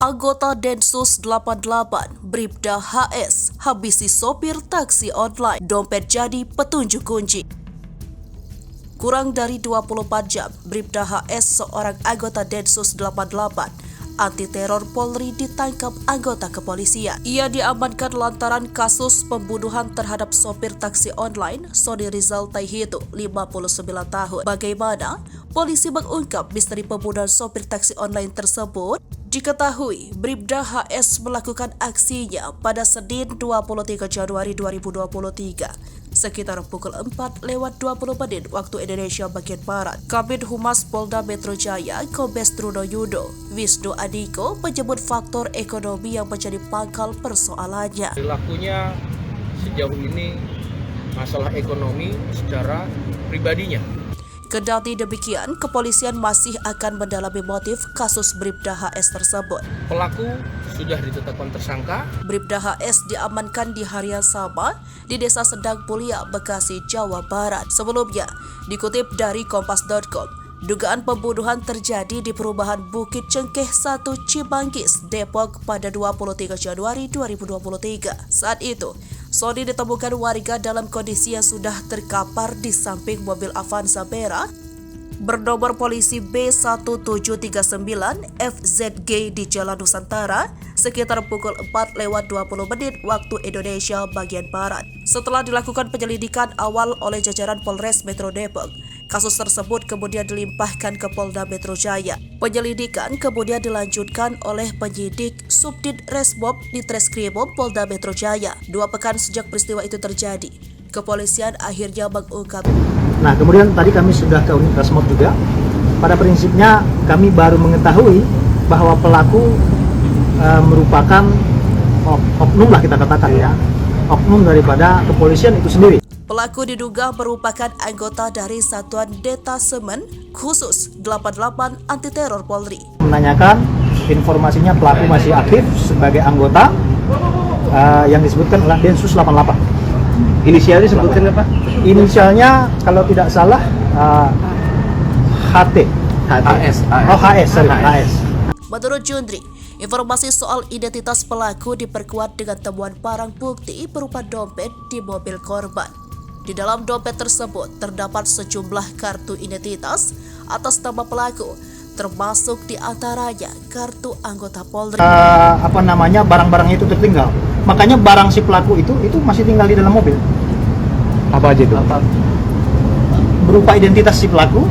Anggota Densus 88 Bribda HS habisi sopir taksi online, dompet jadi petunjuk kunci. Kurang dari 24 jam, Bribda HS, seorang anggota Densus 88 anti teror Polri, ditangkap anggota kepolisian. Ia diamankan lantaran kasus pembunuhan terhadap sopir taksi online Sony Rizal Taihitu, 59 tahun. Bagaimana polisi mengungkap misteri pembunuhan sopir taksi online tersebut? Diketahui, Bribda HS melakukan aksinya pada Senin 23 Januari 2023 sekitar pukul 4:20 waktu Indonesia bagian Barat. Kabid Humas Polda Metro Jaya, Kombes Truno Yudo Wisnu Adiko, menyebut faktor ekonomi yang menjadi pangkal persoalannya. Perilakunya sejauh ini masalah ekonomi secara pribadinya. Kendati demikian, kepolisian masih akan mendalami motif kasus Bribda HS tersebut. Pelaku sudah ditetapkan tersangka. Bribda HS diamankan di hari yang sama di Desa Sendang Mulia, Bekasi, Jawa Barat. Sebelumnya, dikutip dari Kompas.com, dugaan pembunuhan terjadi di perumahan Bukit Cengkeh 1 Cimanggis, Depok pada 23 Januari 2023. Saat itu, Sony ditemukan warga dalam kondisi yang sudah terkapar di samping mobil Avanza merah bernomor polisi B1739 FZG di Jalan Nusantara sekitar pukul 4:20 waktu Indonesia bagian Barat. Setelah dilakukan penyelidikan awal oleh jajaran Polres Metro Depok, kasus tersebut kemudian dilimpahkan ke Polda Metro Jaya. Penyelidikan kemudian dilanjutkan oleh penyidik Subdit Resmob di Treskrimum Polda Metro Jaya. 2 pekan sejak peristiwa itu terjadi, kepolisian akhirnya mengungkap. Nah, kemudian tadi kami sudah ke unit Resmob juga. Pada prinsipnya kami baru mengetahui bahwa pelaku merupakan oknum lah kita katakan ya, oknum daripada kepolisian itu sendiri. Pelaku diduga merupakan anggota dari Satuan Detasemen Khusus 88 Anti Teror Polri. Menanyakan informasinya pelaku masih aktif sebagai anggota yang disebutkan adalah Densus 88. Inisialnya sebutkan apa? Inisialnya kalau tidak salah HT. HS. Oh HS, sorry, HS. Menurut Jundri, informasi soal identitas pelaku diperkuat dengan temuan barang bukti berupa dompet di mobil korban. Di dalam dompet tersebut terdapat sejumlah kartu identitas atas nama pelaku, termasuk diantaranya kartu anggota Polri. Barang-barangnya itu tertinggal. Makanya barang si pelaku itu masih tinggal di dalam mobil. Apa aja itu? Berupa identitas si pelaku,